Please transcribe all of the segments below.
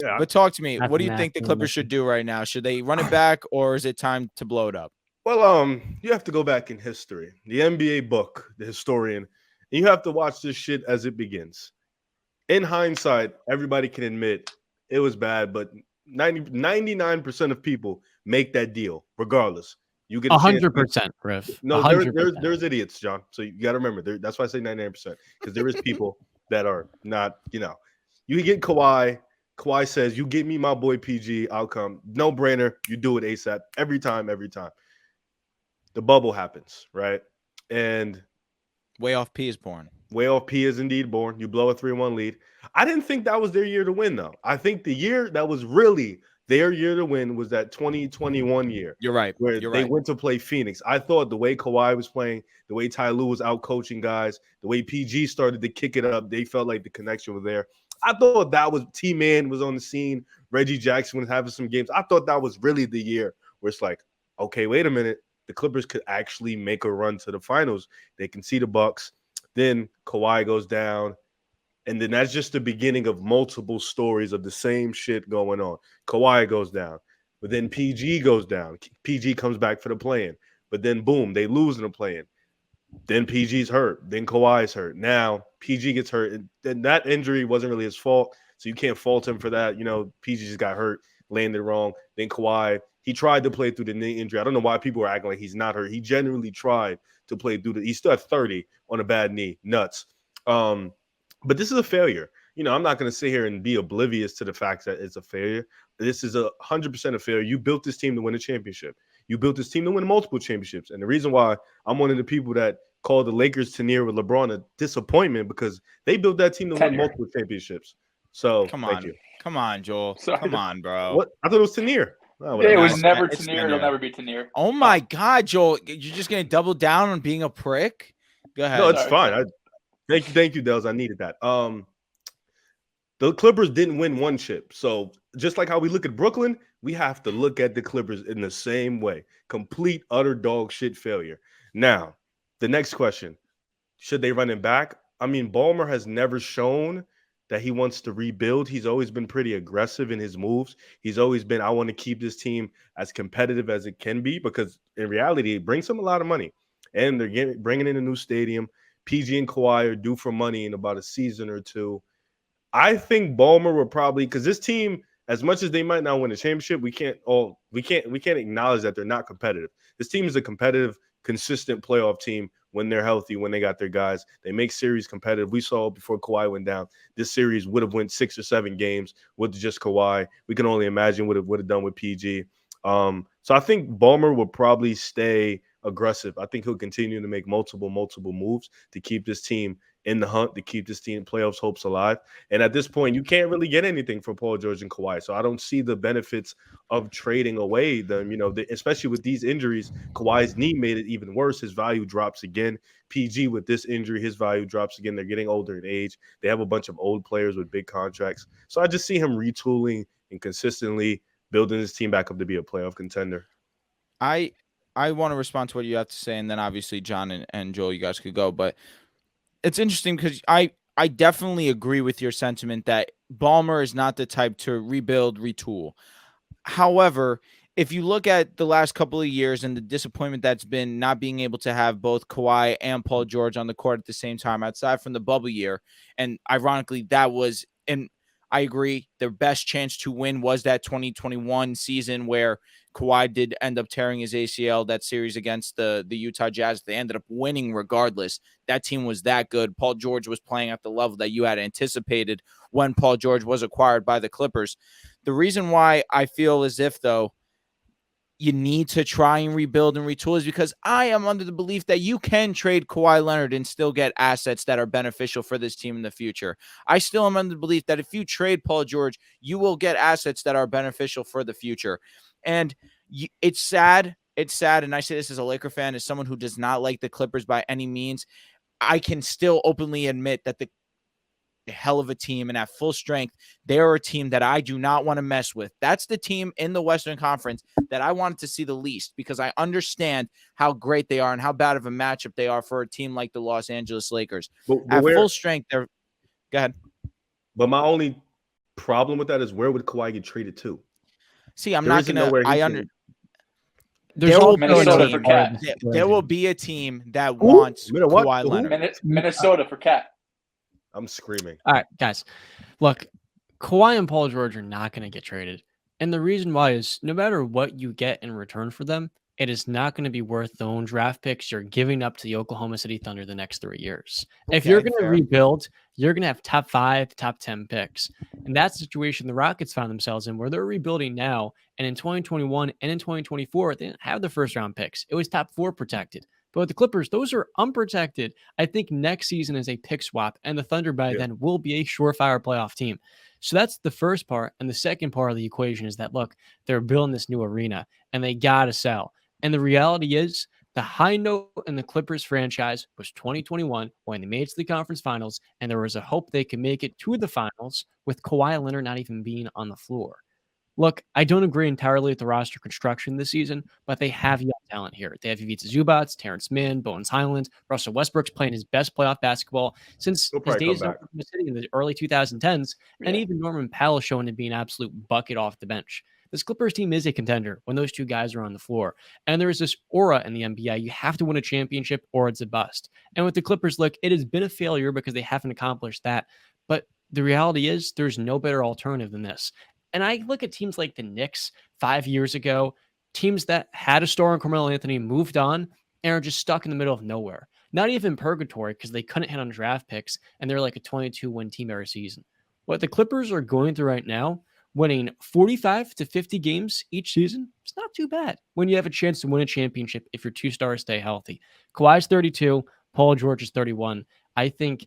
Yeah, But talk to me. That's What do you think the nasty Clippers should do right now? Should they run it back, or is it time to blow it up? well, you have to go back in history, the NBA book, the historian, and you have to watch this shit as it begins. In hindsight, everybody can admit it was bad, but 99% of people make that deal regardless. You get a chance. 100%, Riff. No, there's 100%. there's idiots, John. So you got to remember, that's why I say 99% because there is people that are not, you get Kawhi. Kawhi says, "You get me my boy PG, I'll come." No brainer. You do it ASAP every time. Every time the bubble happens, right? And Way off P is born. way off P is indeed born. You blow a 3-1 lead. I didn't think that was their year to win, though. I think the year that was really their year to win was that 2021 year. You're right. Where You're they right. went to play Phoenix. I thought the way Kawhi was playing, the way Ty Lue was out coaching guys, the way PG started to kick it up, they felt like the connection was there. I thought that was T-Man was on the scene. Reggie Jackson was having some games. I thought that was really the year where it's like, okay, wait a minute. The Clippers could actually make a run to the finals. They can see the Bucks. Then Kawhi goes down. And then that's just the beginning of multiple stories of the same shit going on. Kawhi goes down. But then PG goes down. PG comes back for the play-in. But then, boom, they lose in the play-in. Then PG's hurt. Then Kawhi's hurt. Now PG gets hurt. And that injury wasn't really his fault. So you can't fault him for that. PG just got hurt, landed wrong. Then Kawhi, he tried to play through the knee injury. I don't know why people are acting like he's not hurt. He genuinely tried to play through he still had 30 on a bad knee. Nuts. But this is a failure. I'm not going to sit here and be oblivious to the fact that it's a failure. This is 100% a failure. You built this team to win a championship. You built this team to win multiple championships. And the reason why I'm one of the people that call the Lakers tenure with LeBron a disappointment because they built that team to win multiple championships. So Come thank on. you. Come on, Joel. Sorry. Come on, bro. What? I thought it was Tenier. Yeah, it was never It's Tenier. It'll never be Tenier. Oh my God, Joel! You're just gonna double down on being a prick? Go ahead. No, it's fine. Thank you, Dehls. I needed that. The Clippers didn't win one chip. So just like how we look at Brooklyn, we have to look at the Clippers in the same way. Complete, utter dog shit failure. Now, the next question, should they run it back? I mean, Ballmer has never shown that he wants to rebuild. He's always been pretty aggressive in his moves. He's always been, I want to keep this team as competitive as it can be because in reality, it brings him a lot of money. And they're bringing in a new stadium. PG and Kawhi are due for money in about a season or two. I think Ballmer will probably, because this team, as much as they might not win a championship, we can't acknowledge that they're not competitive. This team is a competitive, consistent playoff team when they're healthy, when they got their guys. They make series competitive. We saw before Kawhi went down, this series would have went 6 or 7 games with just Kawhi. We can only imagine what it would have done with PG. So I think Ballmer will probably stay aggressive. I think he'll continue to make multiple moves to keep this team in the hunt, to keep this team playoffs hopes alive. And at this point, you can't really get anything for Paul George and Kawhi. So I don't see the benefits of trading away them, especially with these injuries. Kawhi's knee made it even worse. His value drops again. PG with this injury, his value drops again. They're getting older in age. They have a bunch of old players with big contracts. So I just see him retooling and consistently building his team back up to be a playoff contender. I want to respond to what you have to say, and then obviously John and Joel, you guys could go. But it's interesting because I definitely agree with your sentiment that Ballmer is not the type to rebuild, retool. However, if you look at the last couple of years and the disappointment that's been not being able to have both Kawhi and Paul George on the court at the same time, outside from the bubble year, and ironically, that was I agree. Their best chance to win was that 2021 season where Kawhi did end up tearing his ACL that series against the Utah Jazz. They ended up winning regardless. That team was that good. Paul George was playing at the level that you had anticipated when Paul George was acquired by the Clippers. The reason why I feel as if, though, you need to try and rebuild and retool is because I am under the belief that you can trade Kawhi Leonard and still get assets that are beneficial for this team in the future. I still am under the belief that if you trade Paul George, you will get assets that are beneficial for the future. And it's sad. It's sad. And I say this as a Laker fan, as someone who does not like the Clippers by any means. I can still openly admit that the hell of a team, and at full strength, they are a team that I do not want to mess with. That's the team in the Western Conference that I wanted to see the least because I understand how great they are and how bad of a matchup they are for a team like the Los Angeles Lakers. At full strength, they're – go ahead. But my only problem with that is where would Kawhi get traded to? See, I'm There not isn't gonna. nowhere he I can- under. There's There will also be a Minnesota team. for Cat. There will be a team that Who? wants What? Kawhi Who? Leonard. Minnesota for Cat. I'm screaming. All right, guys. Look, Kawhi and Paul George are not going to get traded. And the reason why is no matter what you get in return for them, it is not going to be worth the own draft picks you're giving up to the Oklahoma City Thunder the next 3 years. If you're going to fair. rebuild, you're going to have top 5, top 10 picks. And that's the situation the Rockets found themselves in where they're rebuilding now. And in 2021 and in 2024, they didn't have the first round picks. It was top 4 protected. But with the Clippers, those are unprotected. I think next season is a pick swap, and the Thunder by then will be a surefire playoff team. So that's the first part. And the second part of the equation is that, look, they're building this new arena, and they got to sell. And the reality is the high note in the Clippers franchise was 2021 when they made it to the conference finals, and there was a hope they could make it to the finals with Kawhi Leonard not even being on the floor. Look, I don't agree entirely with the roster construction this season, but they have young talent here. They have Ivica Zubac, Terrence Mann, Bones Highland, Russell Westbrook's playing his best playoff basketball since He'll his probably days come in back. Oklahoma City in the early 2010s, and even Norman Powell showing to be an absolute bucket off the bench. This Clippers team is a contender when those two guys are on the floor. And there is this aura in the NBA. You have to win a championship or it's a bust. And with the Clippers, look, it has been a failure because they haven't accomplished that. But the reality is there's no better alternative than this. And I look at teams like the Knicks 5 years ago, teams that had a star in Carmelo Anthony, moved on, and are just stuck in the middle of nowhere. Not even purgatory because they couldn't hit on draft picks, and they're like a 22-win team every season. What the Clippers are going through right now, winning 45 to 50 games each season, it's not too bad when you have a chance to win a championship if your two stars stay healthy. Kawhi's 32, Paul George is 31. I think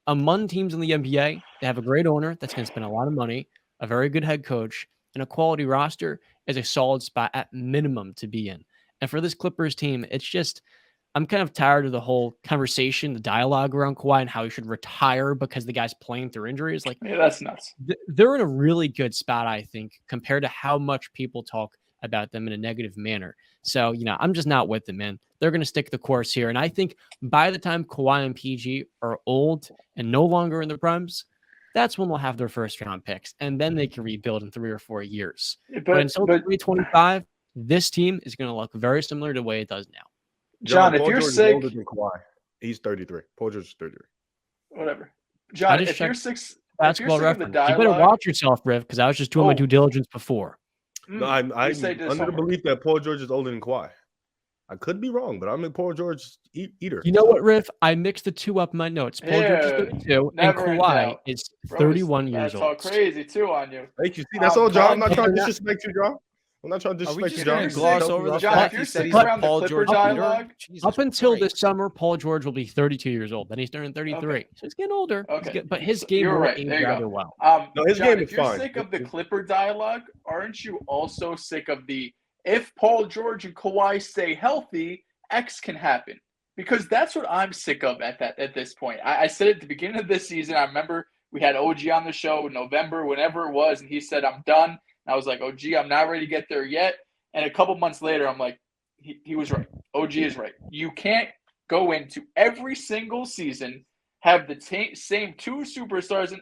among teams in the NBA, they have a great owner that's going to spend a lot of money, a very good head coach, and a quality roster is a solid spot at minimum to be in. And for this Clippers team, it's just, I'm kind of tired of the whole conversation, the dialogue around Kawhi and how he should retire because the guy's playing through injuries. Like, Yeah, that's nuts. They're in a really good spot, I think, compared to how much people talk about them in a negative manner. So, I'm just not with them, man. They're going to stick the course here. And I think by the time Kawhi and PG are old and no longer in the primes, that's when they'll have their first round picks. And then they can rebuild in 3 or 4 years. But until 2025, this team is going to look very similar to the way it does now. John, if Paul you're George is sick, older than Kawhi. He's 33. Paul George is 33. whatever. John, just if you're checked sick, if Basketball you're sick of the reference. You better dialogue, watch yourself, Riv, because I was just doing my due diligence before. No, I'm you say under this the homework. belief that Paul George is older than Kawhi. I could be wrong, but I'm a Paul George eater. You know what, Riv? I mixed the two up in my notes. Paul George is 32, and never in Kawhi doubt. is Bro, 31 years That's old. all crazy too on you. Thank you. See, that's all, John. I'm not trying to John. disrespect you, John. I'm not trying to Are we disrespect just you, going John. to gloss Help over me the out. John, fact if you're he said sick he's around a the Paul Clipper George hater? dialogue, Jesus Up until Christ. this summer, Paul George will be 32 years old. Then he's turning 33. Okay. So he's getting older. Okay. But his game You're will right. age There you go. rather well. No, his John, game if is you're fine. sick of the Clipper dialogue, aren't you also sick of the if Paul George and Kawhi stay healthy, X can happen? Because that's what I'm sick of at this point. I said at the beginning of this season, I remember we had OG on the show in November, whenever it was, and he said, I'm done. And I was like, OG, I'm not ready to get there yet. And a couple months later, I'm like, he was right. OG is right. You can't go into every single season, have the same two superstars. And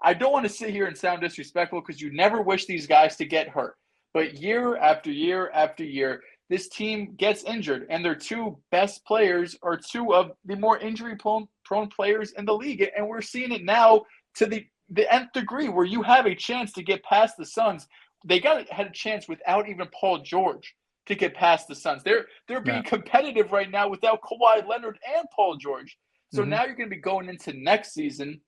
I don't want to sit here and sound disrespectful because you never wish these guys to get hurt. But year after year after year, this team gets injured, and their two best players are two of the more injury-prone players in the league. And we're seeing it now to the nth degree where you have a chance to get past the Suns. They had a chance without even Paul George to get past the Suns. They're being competitive right now without Kawhi Leonard and Paul George. So now you're going to be going into next season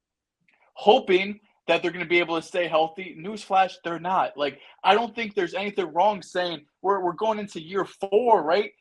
hoping that they're going to be able to stay healthy. Newsflash, they're not. Like, I don't think there's anything wrong saying we're going into year 4, right?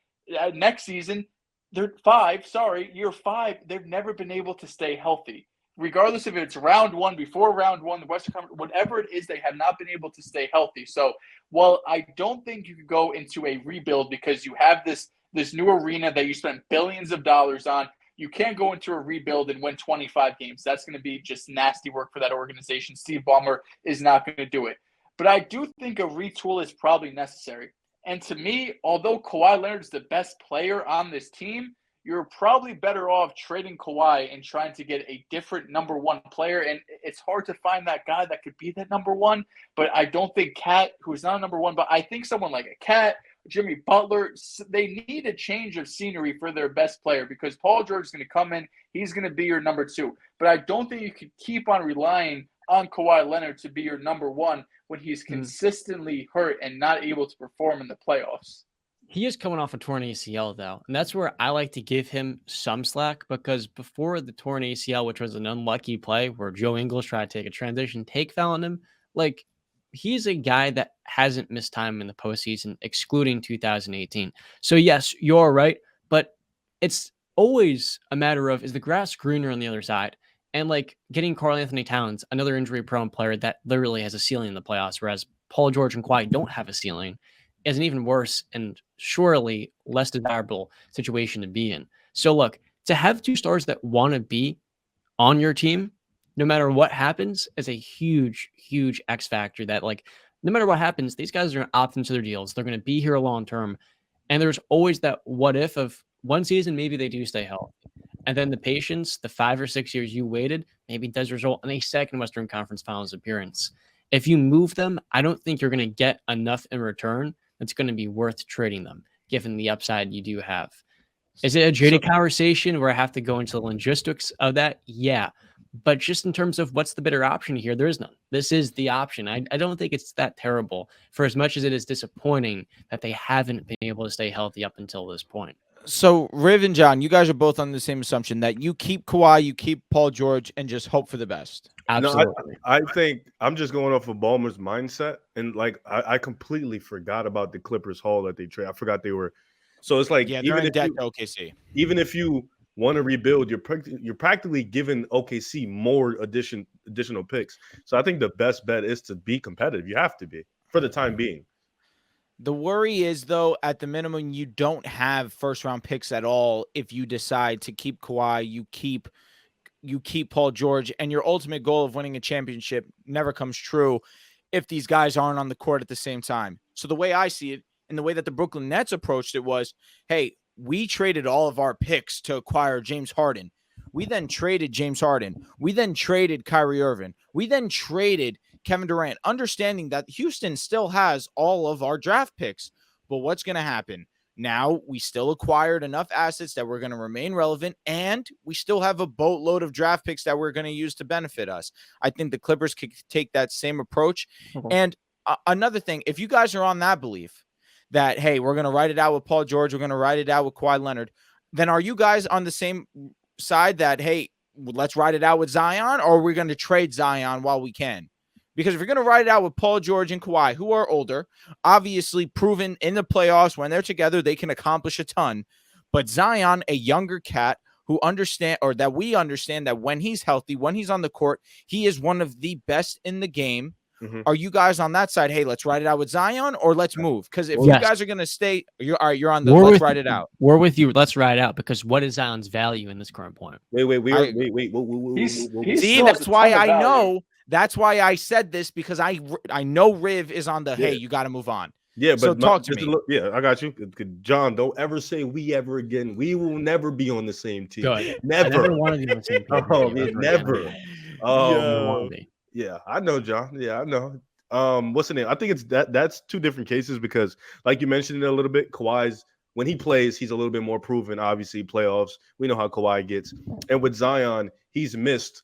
Next season, year 5, they've never been able to stay healthy. Regardless if it's round 1, before round 1, the Western Conference, whatever it is, they have not been able to stay healthy. So while I don't think you could go into a rebuild because you have this new arena that you spent billions of dollars on, you can't go into a rebuild and win 25 games. That's going to be just nasty work for that organization. Steve Ballmer is not going to do it. But I do think a retool is probably necessary. And to me, although Kawhi Leonard is the best player on this team, you're probably better off trading Kawhi and trying to get a different number one player. And it's hard to find that guy that could be that number one. But I don't think Cat, who's not a number one, but I think someone like a Cat, Jimmy Butler, they need a change of scenery for their best player because Paul George is going to come in. He's going to be your number two. But I don't think you could keep on relying on Kawhi Leonard to be your number one when he's consistently hurt and not able to perform in the playoffs. He is coming off a torn ACL, though. And that's where I like to give him some slack because before the torn ACL, which was an unlucky play where Joe Ingles tried to take a transition take foul on him, like he's a guy that hasn't missed time in the postseason, excluding 2018. So, yes, you're right. But it's always a matter of, is the grass greener on the other side? And like getting Karl Anthony Towns, another injury-prone player that literally has a ceiling in the playoffs, whereas Paul George and Kawhi don't have a ceiling, is an even worse and surely less desirable situation to be in. So look, to have two stars that want to be on your team, no matter what happens, is a huge, huge X factor that like, no matter what happens, these guys are going to opt into their deals. They're going to be here long term. And there's always that what if of one season, maybe they do stay healthy. And then the patience, the 5 or 6 years you waited, maybe does result in a second Western Conference Finals appearance. If you move them, I don't think you're going to get enough in return that's going to be worth trading them, given the upside you do have. Is it a jaded conversation where I have to go into the logistics of that? Yeah. But just in terms of what's the better option here, there is none. This is the option. I don't think it's that terrible for as much as it is disappointing that they haven't been able to stay healthy up until this point. So, Riv and John, you guys are both on the same assumption that you keep Kawhi, you keep Paul George, and just hope for the best. Absolutely. No, I think I'm just going off of Ballmer's mindset. And, like, I completely forgot about the Clippers haul that they trade. I forgot they were. So, it's like, Yeah, they're in debt to OKC. Even if you want to rebuild, you're practically giving OKC more additional picks. So, I think the best bet is to be competitive. You have to be for the time being. The worry is, though, at the minimum, you don't have first-round picks at all if you decide to keep Kawhi, you keep Paul George, and your ultimate goal of winning a championship never comes true if these guys aren't on the court at the same time. So the way I see it, and the way that the Brooklyn Nets approached it was, hey, we traded all of our picks to acquire James Harden. We then traded James Harden. We then traded Kyrie Irving. We then traded Kevin Durant, understanding that Houston still has all of our draft picks. But what's going to happen? Now we still acquired enough assets that we're going to remain relevant, and we still have a boatload of draft picks that we're going to use to benefit us. I think the Clippers could take that same approach. And another thing, if you guys are on that belief that, hey, we're going to write it out with Paul George, we're going to write it out with Kawhi Leonard, then are you guys on the same side that, hey, let's write it out with Zion, or are we going to trade Zion while we can? Because if you're going to write it out with Paul George and Kawhi, who are older, obviously proven in the playoffs when they're together, they can accomplish a ton. But Zion, a younger cat who that we understand that when he's healthy, when he's on the court, he is one of the best in the game. Mm-hmm. Are you guys on that side? Hey, let's write it out with Zion, or let's move. Because if you guys are going to stay, you're on the let's write it out. We're with you. Let's write it out. Because what is Zion's value in this current point? Wait. See, that's why I know. That's why I said this, because I know Riv is on the, hey, you got to move on. Yeah, but so talk to me. Yeah, I got you. John, don't ever say we ever again. We will never be on the same team. Good. Never. I never want to be on the same team. Never. Yeah, I know, John. Yeah, I know. What's the name? I think it's that's two different cases because, like you mentioned it a little bit, Kawhi's, when he plays, he's a little bit more proven. Obviously, playoffs, we know how Kawhi gets. And with Zion, he's missed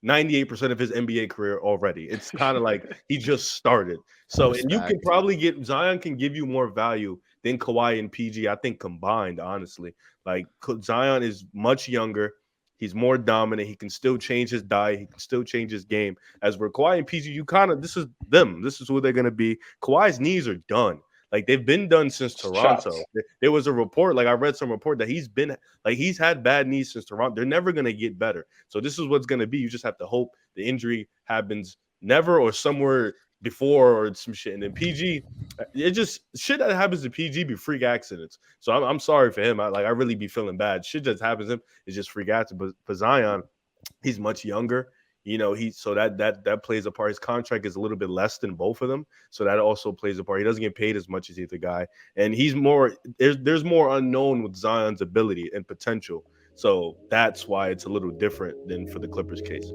98% of his NBA career already. It's kind of like he just started. So, and you can probably get Zion can give you more value than Kawhi and PG, I think, combined, honestly. Like Zion is much younger. He's more dominant. He can still change his diet. He can still change his game. As for Kawhi and PG, this is them. This is who they're going to be. Kawhi's knees are done. Like, they've been done since Toronto. There was a report, like I read some report that he's had bad knees since Toronto. They're never going to get better. So this is what's going to be. You just have to hope the injury happens never or somewhere before or some shit. And then PG, it just shit that happens to PG be freak accidents. So I'm sorry for him. I really be feeling bad. Shit just happens to him. It's just freak accident. But for Zion, he's much younger. So that plays a part. His contract is a little bit less than both of them, so that also plays a part. He doesn't get paid as much as either guy, and he's more. There's more unknown with Zion's ability and potential, so that's why it's a little different than for the Clippers case.